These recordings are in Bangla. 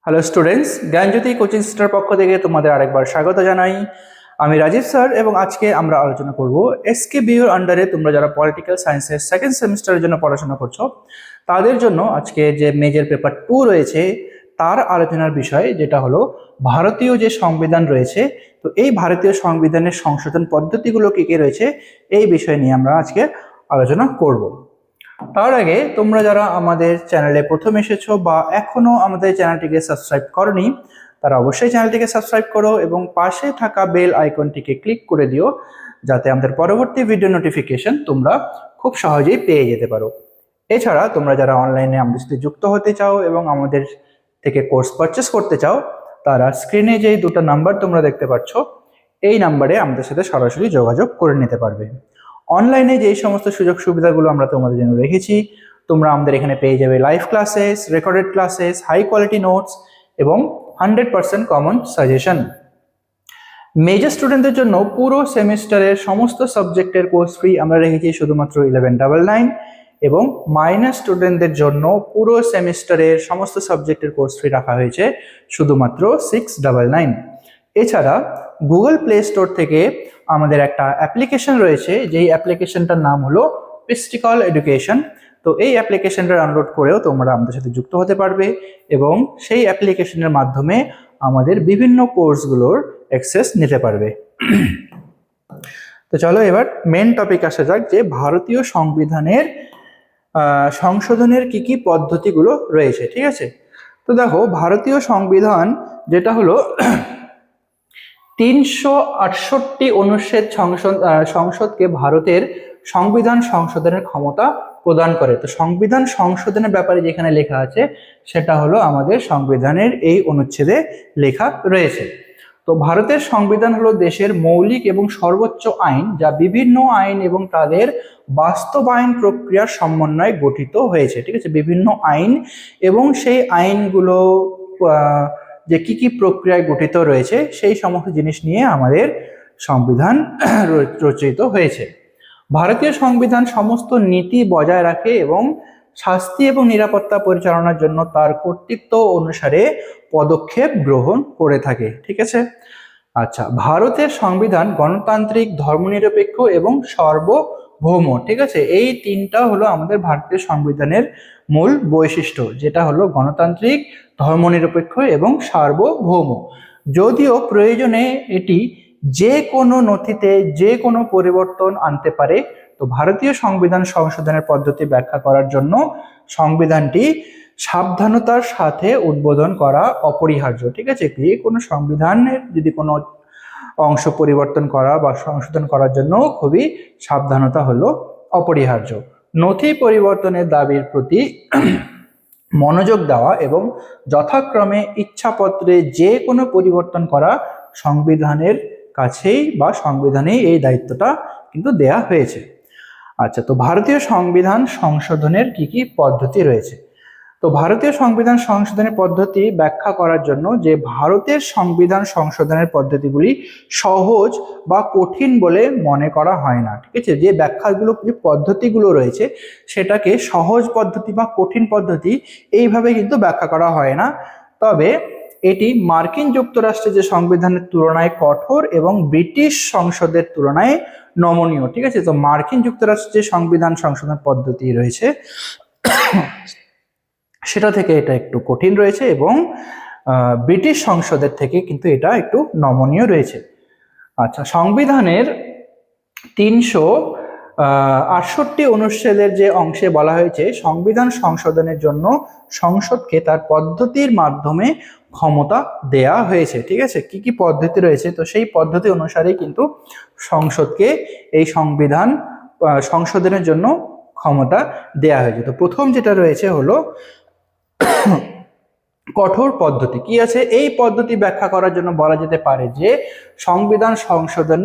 হ্যালো স্টুডেন্টস, জ্ঞানজ্যোতি কোচিং সেন্টার পক্ষ থেকে তোমাদের আরেকবার স্বাগত জানাই। আমি রাজীব স্যার এবং আজকে আমরা আলোচনা করব এসকেবিইউর আন্ডারে তোমরা যারা পলিটিক্যাল সায়েন্সের সেকেন্ড সেমিস্টারের জন্য পড়াশোনা করছো তাদের জন্য আজকে যে মেজর পেপার 2 রয়েছে তার আলোচনার বিষয়, যেটা হলো ভারতীয় যে সংবিধান রয়েছে, তো এই ভারতীয় সংবিধানের সংশোধন পদ্ধতিগুলো কি কি রয়েছে এই বিষয় নিয়ে আমরা আজকে আলোচনা করব। তার আগে তোমরা যারা আমাদের চ্যানেলে প্রথম এসেছো বা এখনো আমাদের চ্যানেলটিকে সাবস্ক্রাইব করনি, তারা অবশ্যই চ্যানেলটিকে সাবস্ক্রাইব করো এবং পাশে থাকা বেল আইকনটিকে ক্লিক করে দিও, যাতে আমাদের পরবর্তী ভিডিও নোটিফিকেশন তোমরা খুব সহজেই পেয়ে যেতে পারো। এছাড়া তোমরা যারা অনলাইনে আমাদের সাথে যুক্ত হতে চাও এবং আমাদের থেকে কোর্স পারচেস করতে চাও, তারা স্ক্রিনে যেই দুটো নাম্বার তোমরা দেখতে পাচ্ছ এই নাম্বারে আমাদের সাথে সরাসরি যোগাযোগ করে নিতে পারবে। অনলাইনে যেই সমস্ত সুযোগ সুবিধাগুলো আমরা তোমাদের জন্য রেখেছি, তোমরা আমাদের এখানে পেয়ে যাবে live classes, recorded classes, high quality notes এবং 100% কমন সাজেশন। মেজর স্টুডেন্টদের জন্য পুরো সেমিস্টারের সমস্ত সাবজেক্টের কোর্স ফি আমরা রেখেছি শুধুমাত্র 1199 এবং মাইনর স্টুডেন্টদের জন্য পুরো সেমিস্টারের সমস্ত সাবজেক্টের কোর্স ফি রাখা হয়েছে শুধুমাত্র 699। এছাড়া গুগল প্লে স্টোর থেকে আমাদের একটা অ্যাপ্লিকেশন রয়েছে, যেই অ্যাপ্লিকেশনটার নাম হলো পিস্টিকল এডুকেশন। তো এই অ্যাপ্লিকেশনটা ডাউনলোড করেও তোমরা আমাদের সাথে যুক্ত হতে পারবে এবং সেই অ্যাপ্লিকেশনের মাধ্যমে আমাদের বিভিন্ন কোর্সগুলোর অ্যাক্সেস নিতে পারবে। তো চলো এবার মেন টপিক আসা যাক, যে ভারতীয় সংবিধানের সংশোধনের কি কি পদ্ধতিগুলো রয়েছে। ঠিক আছে, তো দেখো ভারতীয় সংবিধান যেটা হলো 368 অনুচ্ছেদ সংসদকে ভারতের সংবিধান সংশোধনের ক্ষমতা প্রদান করে। তো সংবিধান সংশোধনের ব্যাপারে যেখানে লেখা আছে সেটা হলো আমাদের সংবিধানের এই অনুচ্ছেদে লেখা রয়েছে। তো ভারতের সংবিধান হলো দেশের মৌলিক এবং সর্বোচ্চ আইন, যা বিভিন্ন আইন এবং তাদের বাস্তবায়ন প্রক্রিয়ার সমন্বয়ে গঠিত হয়েছে। ঠিক আছে, বিভিন্ন আইন এবং সেই আইনগুলো যে কি কি প্রক্রিয়ায় গঠিত রয়েছে সেই সমস্ত জিনিস নিয়ে আমাদের সংবিধান রচিত হয়েছে। ভারতীয় সংবিধান সমস্ত নীতি বজায় রাখে এবং শাস্তি এবং নিরাপত্তা পরিচালনার জন্য তার কর্তৃত্ব অনুসারে পদক্ষেপ গ্রহণ করে থাকে। ঠিক আছে, আচ্ছা, ভারতের সংবিধান গণতান্ত্রিক, ধর্মনিরপেক্ষ এবং সার্বভৌম। ঠিক আছে, এই তিনটা হলো আমাদের ভারতীয় সংবিধানের মূল বৈশিষ্ট্য, যেটা হলো গণতান্ত্রিক, ধর্মনিরপেক্ষ এবং সার্বভৌম। যদিও প্রয়োজনে এটি যে কোনো নথিতে যে কোনো পরিবর্তন আনতে পারে, তো ভারতীয় সংবিধান সংশোধনের পদ্ধতি ব্যাখ্যা করার জন্য সংবিধানটি সাবধানতার সাথে উদ্বোধন করা অপরিহার্য। ঠিক আছে, যে কোনো সংবিধানের যদি কোনো অংশ পরিবর্তন করা বা সংশোধন করার জন্য খুবই সাবধানতা হলো অপরিহার্য। নথি পরিবর্তনের দাবির প্রতি মনোযোগ দেওয়া এবং যথাক্রমে ইচ্ছাপত্রে যে কোনো পরিবর্তন করা সংবিধানের কাছেই বা সংবিধানেই এই দায়িত্বটা কিন্তু দেয়া হয়েছে। আচ্ছা, তো ভারতীয় সংবিধান সংশোধনের কি কি পদ্ধতি রয়েছে? তো ভারতীয় সংবিধান সংশোধনের পদ্ধতি ব্যাখ্যা করার জন্য যে ভারতের সংবিধান সংশোধনের পদ্ধতিগুলি সহজ বা কঠিন বলে মনে করা হয় না। ঠিক আছে, যে ব্যাখ্যাগুলো, যে পদ্ধতিগুলো রয়েছে সেটাকে সহজ পদ্ধতি বা কঠিন পদ্ধতি এইভাবে কিন্তু ব্যাখ্যা করা হয় না। তবে এটি মার্কিন যুক্তরাষ্ট্রের যে সংবিধানের তুলনায় কঠোর এবং ব্রিটিশ সংসদের তুলনায় নমনীয়। ঠিক আছে, তো মার্কিন যুক্তরাষ্ট্রের যে সংবিধান সংশোধন পদ্ধতি রয়েছে সেটা থেকে এটা একটু কঠিন রয়েছে এবং ব্রিটিশ সংসদের থেকে কিন্তু এটা একটু নমনীয় রয়েছে। আচ্ছা, সংবিধানের 368 অনুচ্ছেদের যে অংশে বলা হয়েছে সংবিধান সংশোধনের জন্য সংসদকে তার পদ্ধতির মাধ্যমে ক্ষমতা দেয়া হয়েছে। ঠিক আছে, কি কি পদ্ধতি রয়েছে, তো সেই পদ্ধতি অনুসারে কিন্তু সংসদকে এই সংবিধান সংশোধনের জন্য ক্ষমতা দেয়া হয়েছে। তো প্রথম যেটা রয়েছে হলো কঠোর পদ্ধতি। কি আছে, এই পদ্ধতি ব্যাখ্যা করার জন্য বলা যেতে পারে যে সংবিধান সংশোধন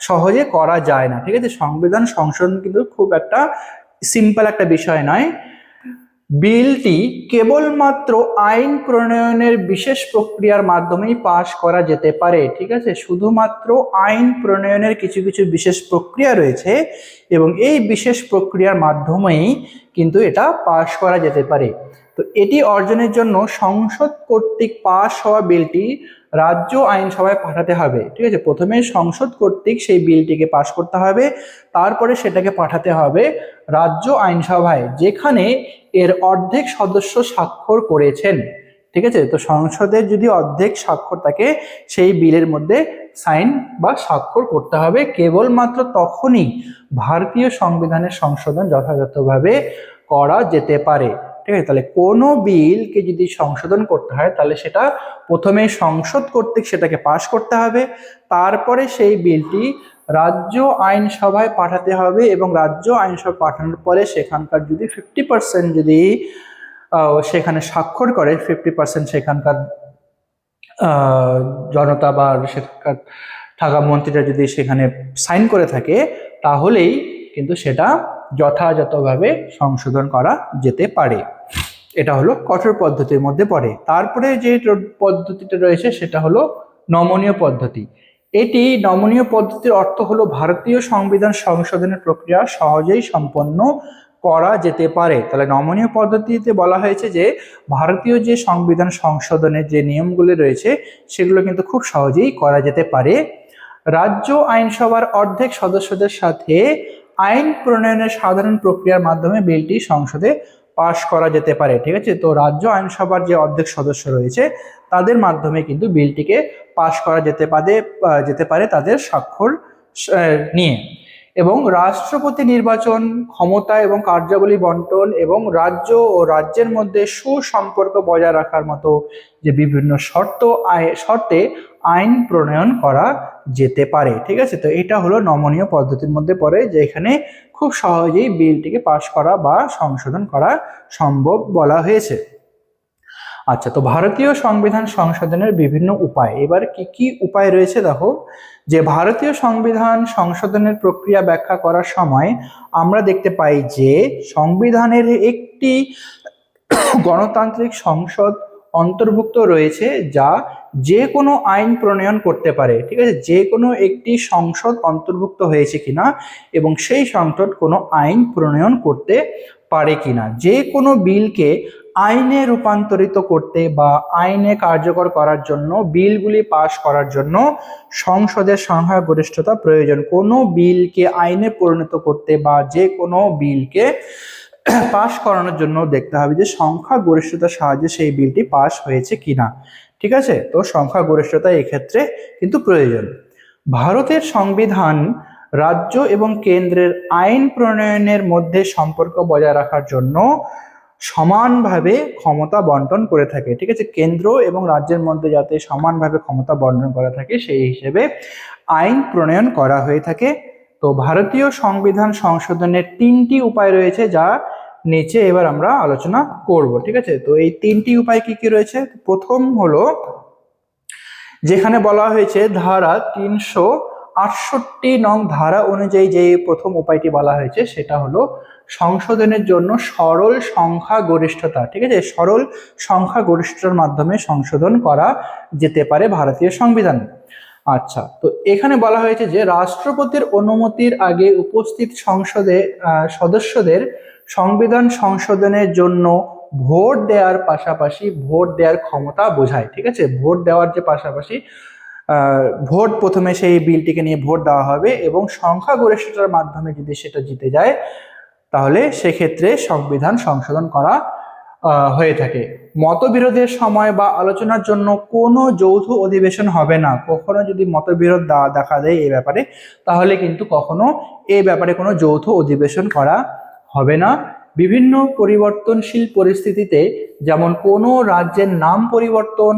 সহজে করা যায় না। ঠিক আছে, সংবিধান সংশোধন কিন্তু খুব একটা সিম্পল একটা বিষয় নয়। বিলটি কেবলমাত্র আইন প্রণয়নের বিশেষ প্রক্রিয়ার মাধ্যমেই পাশ করা যেতে পারে। ঠিক আছে, শুধুমাত্র আইন প্রণয়নের কিছু কিছু বিশেষ প্রক্রিয়া রয়েছে এবং এই বিশেষ প্রক্রিয়ার মাধ্যমেই কিন্তু এটা পাশ করা যেতে পারে। তো এটি অর্জনের জন্য সংসদ কর্তৃক পাশ হওয়া বিলটি রাজ্য আইনসভায় পাঠাতে হবে। ঠিক আছে, প্রথমে সংসদ কর্তৃক সেই বিলটিকে পাশ করতে হবে, তারপরে সেটাকে পাঠাতে হবে রাজ্য আইনসভায়, যেখানে এর অর্ধেক সদস্য স্বাক্ষর করেছেন। ঠিক আছে, তো সংসদের যদি অর্ধেক স্বাক্ষর থাকে সেই বিলের মধ্যে সাইন বা স্বাক্ষর করতে হবে। কেবলমাত্র তখনই ভারতীয় সংবিধানের সংশোধন যথাযথভাবে করা যেতে পারে। ঠিক আছে, তাহলে কোনো বিলকে যদি সংশোধন করতে হয় তাহলে সেটা প্রথমে সংসদ কর্তৃক সেটাকে পাশ করতে হবে, তারপরে সেই বিলটি রাজ্য আইনসভায় পাঠাতে হবে, এবং রাজ্য আইনসভা পাঠানোর পরে সেখানকার যদি 50% যদি সেখানে স্বাক্ষর করে, 50% সেখানকার জনতা বা সেখানকার থাকা মন্ত্রীরা যদি সেখানে সাইন করে থাকে, তাহলেই কিন্তু সেটা যথাযথভাবে সংশোধন করা যেতে পারে। এটা হলো কঠোর পদ্ধতির মধ্যে পড়ে। তারপরে যে পদ্ধতিটা রয়েছে সেটা হলো নমনীয় পদ্ধতি। এটি নমনীয় পদ্ধতির অর্থ হলো ভারতীয় সংবিধান সংশোধনের প্রক্রিয়া সহজেই সম্পন্ন করা যেতে পারে। তাহলে নমনীয় পদ্ধতিতে বলা হয়েছে যে ভারতীয় যে সংবিধান সংশোধনের যে নিয়মগুলি রয়েছে সেগুলো কিন্তু খুব সহজেই করা যেতে পারে। রাজ্য আইনসভার অর্ধেক সদস্যদের সাথে আইন প্রণয়নের সাধারণ প্রক্রিয়ার মাধ্যমে বিলটি সংসদে পাশ করা যেতে পারে। ঠিক আছে, তো রাজ্য আইনসভার যে অর্ধেক সদস্য রয়েছে তাদের মাধ্যমে কিন্তু বিলটিকে পাশ করা যেতে পারে তাদের স্বাক্ষর নিয়ে। এবং রাষ্ট্রপতি নির্বাচন ক্ষমতা এবং কার্যাবলী বন্টন এবং রাজ্য ও রাজ্যের মধ্যে সুসম্পর্ক বজায় রাখার মতো যে বিভিন্ন শর্তে আইন প্রণয়ন করা যেতে পারে। ঠিক আছে, তো এটা হলো নমনীয় পদ্ধতির মধ্যে পড়ে, যে এখানে খুব সহজেই বিলটিকে পাশ করা বা সংশোধন করা সম্ভব বলা হয়েছে। আচ্ছা, তো ভারতীয় সংবিধান সংশোধনের বিভিন্ন উপায়, এবার কি কি উপায় রয়েছে দেখো। যে ভারতীয় সংবিধান সংশোধনের প্রক্রিয়া ব্যাখ্যা করার সময় আমরা দেখতে পাই যে সংবিধানের একটি গণতান্ত্রিক সংসদ অন্তর্ভুক্ত রয়েছে যা যে কোনো আইন প্রণয়ন করতে পারে। ঠিক আছে, যে কোনো একটি সংসদ অন্তর্ভুক্ত হয়েছে কিনা এবং সেই সংসদ কোনো আইন প্রণয়ন করতে পারে কিনা, যে কোনো বিলকে আইনে রূপান্তরিত করতে বা আইনে কার্যকর করার জন্য, বিলগুলি পাশ করার জন্য সংসদের সংখ্যাগরিষ্ঠতা প্রয়োজন। কোনো বিলকে আইনে পরিণত করতে বা যে কোনো বিলকে পাশ করানোর জন্য দেখতে হবে যে সংখ্যাগরিষ্ঠতার সাহায্যে সেই বিলটি পাশ হয়েছে কিনা। ঠিক আছে, তো সংখ্যাগরিষ্ঠতা এক্ষেত্রে কিন্তু প্রয়োজন। ভারতের সংবিধান রাজ্য এবং কেন্দ্রের আইন প্রণয়নের মধ্যে সম্পর্ক বজায় রাখার জন্য সমানভাবে ক্ষমতা বন্টন করে থাকে। ঠিক আছে, কেন্দ্র এবং রাজ্যের মধ্যে যাতে সমানভাবে ক্ষমতা বন্টন করা থাকে সেই হিসেবে আইন প্রণয়ন করা হয়ে থাকে। তো ভারতীয় সংবিধান সংশোধনের 3টি উপায় রয়েছে যা নিচে এবার আমরা আলোচনা করব। ঠিক আছে, তো এই 3টি উপায় কি কি রয়েছে। প্রথম হলো যেখানে বলা হয়েছে ধারা 368 নং ধারা অনুযায়ী যে প্রথম উপায়টি বলা হয়েছে সেটা হলো সংশোধনের জন্য সরল সংখ্যাগরিষ্ঠতা। ঠিক আছে, সরল সংখ্যাগরিষ্ঠতার মাধ্যমে সংশোধন করা যেতে পারে ভারতীয় সংবিধান। আচ্ছা, তো এখানে বলা হয়েছে যে রাষ্ট্রপতির অনুমতির আগে উপস্থিত সদস্যদের সংবিধান সংশোধনের জন্য ভোট দেওয়ার পাশাপাশি ভোট দেওয়ার ক্ষমতা বোঝায়। ঠিক আছে, ভোট দেওয়ার যে পাশাপাশি ভোট প্রথমে সেই বিলটিকে নিয়ে ভোট দেওয়া হবে এবং সংখ্যাগরিষ্ঠতার মাধ্যমে যদি সেটা জিতে যায় তাহলে সেক্ষেত্রে সংবিধান সংশোধন করা হয়ে থাকে। মতবিরোধের সময় বা আলোচনার জন্য কোনো যৌথ অধিবেশন হবে না। কখনো যদি মতবিরোধ দেখা দেয় এই ব্যাপারে তাহলে কিন্তু কখনো এই ব্যাপারে কোনো যৌথ অধিবেশন করা হবে না। বিভিন্ন পরিবর্তনশীল পরিস্থিতিতে, যেমন কোনো রাজ্যের নাম পরিবর্তন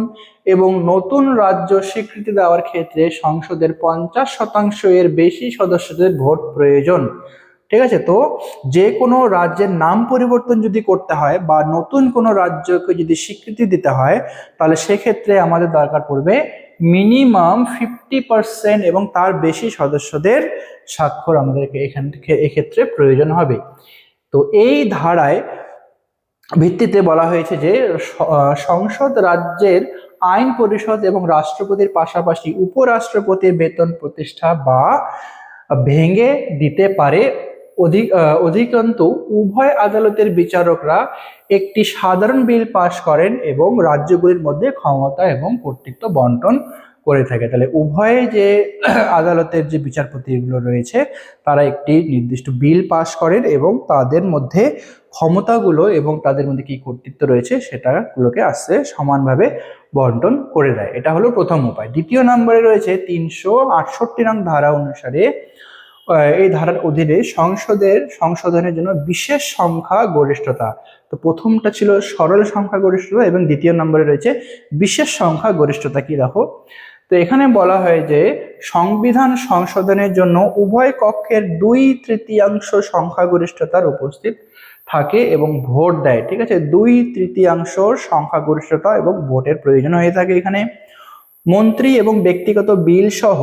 এবং নতুন রাজ্য স্বীকৃতি দেওয়ার ক্ষেত্রে সংসদের 50% এর বেশি সদস্যদের ভোট প্রয়োজন। ঠিক আছে, তো যে কোনো রাজ্যের নাম পরিবর্তন যদি করতে হয় বা নতুন কোনো রাজ্যকে যদি স্বীকৃতি দিতে হয় তাহলে সেক্ষেত্রে আমাদের দরকার পড়বে মিনিমাম 50% এবং তার বেশি সদস্যদের স্বাক্ষর আমাদেরকে এক্ষেত্রে প্রয়োজন হবে। তো এই ধারায় ভিত্তিতে বলা হয়েছে যে সংসদ রাজ্যের আইন পরিষদ এবং রাষ্ট্রপতির পাশাপাশি উপরাষ্ট্রপতির বেতন প্রতিষ্ঠা বা ভেঙে দিতে পারে অধিকন্তু উভয় আদালতের বিচারকরা একটি সাধারণ বিল পাশ করেন এবং রাজ্যগুলির মধ্যে ক্ষমতা এবং কর্তৃত্ব বন্টন করে থাকে। তাহলে উভয়ে যে আদালতের যে বিচারপতিগুলো রয়েছে তারা একটি নির্দিষ্ট বিল পাশ করেন এবং তাদের মধ্যে ক্ষমতাগুলো এবং তাদের মধ্যে কি কর্তৃত্ব রয়েছে সেটাগুলোকে আস্তে সমানভাবে বন্টন করে দেয়। এটা হলো প্রথম উপায়। দ্বিতীয় নম্বরে রয়েছে 368 নং ধারা অনুসারে এই ধারার অধীনে সংসদের সংশোধনের জন্য বিশেষ সংখ্যা গরিষ্ঠতা। তো প্রথমটা ছিল সরল সংখ্যা গরিষ্ঠতা এবং দ্বিতীয় নম্বরে রয়েছে বিশেষ সংখ্যা গরিষ্ঠতা। কি দেখো, তো এখানে বলা হয় যে সংবিধান সংশোধনের জন্য উভয় কক্ষের 2/3 সংখ্যাগরিষ্ঠতার উপস্থিত থাকে এবং ভোট দেয়। ঠিক আছে, 2/3 সংখ্যাগরিষ্ঠতা এবং ভোটের প্রয়োজন হয়ে থাকে। এখানে মন্ত্রী এবং ব্যক্তিগত বিল সহ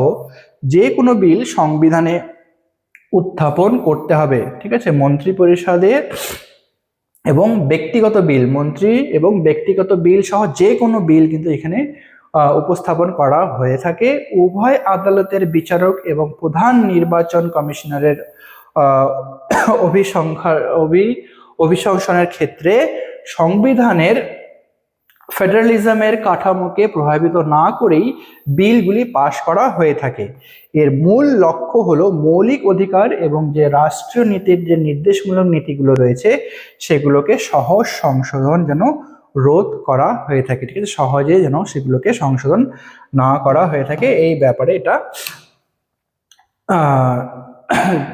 যে কোনো বিল সংবিধানে উত্থাপন করতে হবে। ঠিক আছে, মন্ত্রী পরিষদের এবং ব্যক্তিগত বিল, মন্ত্রী এবং ব্যক্তিগত বিল সহ যে কোনো বিল কিন্তু এখানে উপস্থাপন করা হয়ে থাকে। উভয় আদালতের বিচারক এবং প্রধান নির্বাচন কমিশনারের অভিশংসনের ক্ষেত্রে সংবিধানের ফেডারেলিজমের কাঠামোকে প্রভাবিত না করেই বিলগুলি পাশ করা হয়ে থাকে। এর মূল লক্ষ্য হলো মৌলিক অধিকার এবং যে রাষ্ট্রীয় নীতির যে নির্দেশমূলক নীতিগুলো রয়েছে সেগুলোকে সহজ সংশোধন যেন রোধ করা হয়ে থাকে। ঠিক আছে, সহজে যেন সেগুলোকে সংশোধন না করা হয়ে থাকে, এই ব্যাপারে এটা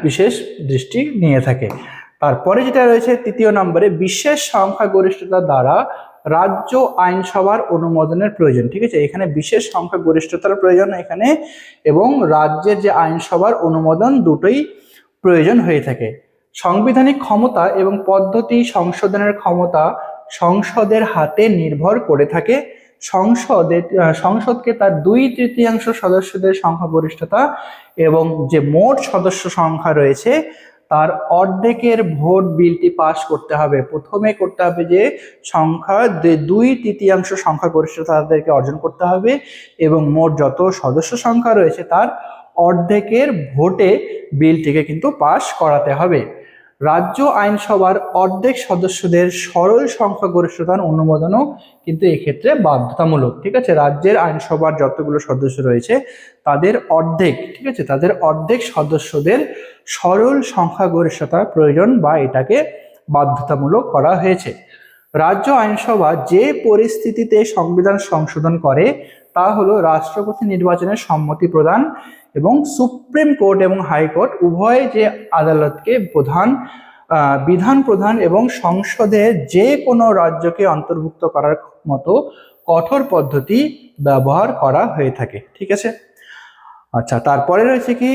বিশেষ দৃষ্টি নিয়ে থাকে। তারপরে যেটা রয়েছে তৃতীয় নম্বরে, বিশেষ সংখ্যাগরিষ্ঠতা দ্বারা রাজ্য আইনসভার অনুমোদনের প্রয়োজন। ঠিক আছে, এখানে বিশেষ সংখ্যাগরিষ্ঠতার প্রয়োজন এখানে এবং রাজ্যের যে আইনসভার অনুমোদন দুটোই প্রয়োজন হয়ে থাকে। সাংবিধানিক ক্ষমতা এবং পদ্ধতি সংশোধনের ক্ষমতা সংসদের হাতে নির্ভর করে থাকে। সংসদকে তার 2/3 সদস্যদের সংখ্যাগরিষ্ঠতা এবং যে মোট সদস্য সংখ্যা রয়েছে তার অর্ধেকের ভোট বিলটি পাস করতে হবে। প্রথমে করতে হবে যে সংখ্যা 2/3 সংখ্যাগরিষ্ঠতা তাদেরকে অর্জন করতে হবে এবং মোট যত সদস্য সংখ্যা রয়েছে তার অর্ধেকের ভোটে বিলটিকে কিন্তু পাস করাতে হবে। রাজ্য আইনসভার অর্ধেক সদস্যদের সরল সংখ্যাগরিষ্ঠতার অনুমোদনও কিন্তু এক্ষেত্রে বাধ্যতামূলক। ঠিক আছে, রাজ্যের আইনসভার যতগুলো সদস্য রয়েছে তাদের অর্ধেক, ঠিক আছে, তাদের অর্ধেক সদস্যদের সরল সংখ্যাগরিষ্ঠতার প্রয়োজন বা এটাকে বাধ্যতামূলক করা হয়েছে। রাজ্য আইনসভা যে পরিস্থিতিতে সংবিধান সংশোধন করে তা হলো রাষ্ট্রপতি নির্বাচনের সম্মতি প্রদান এবং সুপ্রিম কোর্ট এবং হাইকোর্ট উভয় যে আদালতকে বিধান প্রধান এবং সংসদে যে কোনো রাজ্যকে অন্তর্ভুক্ত করার মতো কঠোর পদ্ধতি ব্যবহার করা হয়ে থাকে। ঠিক আছে, আচ্ছা, তারপরে রয়েছে কি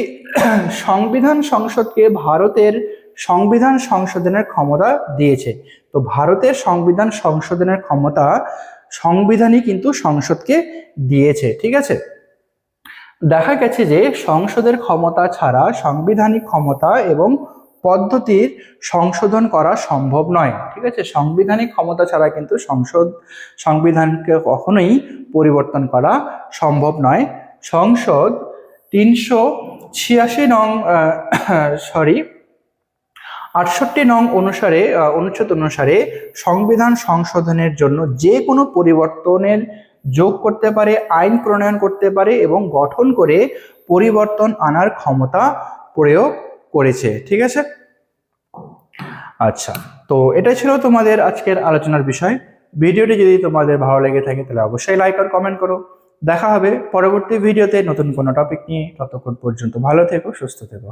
সংবিধান সংসদকে ভারতের সংবিধান সংশোধনের ক্ষমতা দিয়েছে। তো ভারতের সংবিধান সংশোধনের ক্ষমতা সংবিধানই কিন্তু সংসদকে দিয়েছে। ঠিক আছে, দেখা গেছে যে সংসদের ক্ষমতা ছাড়া সাংবিধানিক ক্ষমতা এবং পদ্ধতির সংশোধন করা সম্ভব নয়। ঠিক আছে, সাংবিধানিক ক্ষমতা ছাড়া কিন্তু সংবিধানকে কখনোই পরিবর্তন করা সম্ভব নয়। সংসদ 386 নং 68 নং অনুচ্ছেদ অনুসারে সংবিধান সংশোধনের জন্য যে কোনো পরিবর্তনের যোগ করতে পারে, আইন প্রণয়ন করতে পারে এবং গঠন করে পরিবর্তন আনার ক্ষমতা প্রয়োগ করেছে। ঠিক আছে, আচ্ছা, তো এটা ছিল তোমাদের আজকের আলোচনার বিষয়। ভিডিওটি যদি তোমাদের ভালো লেগে থাকে তাহলে অবশ্যই লাইক আর কমেন্ট করো। দেখা হবে পরবর্তী ভিডিওতে নতুন কোনো টপিক নিয়ে। ততক্ষণ পর্যন্ত ভালো থেকো, সুস্থ থেকো।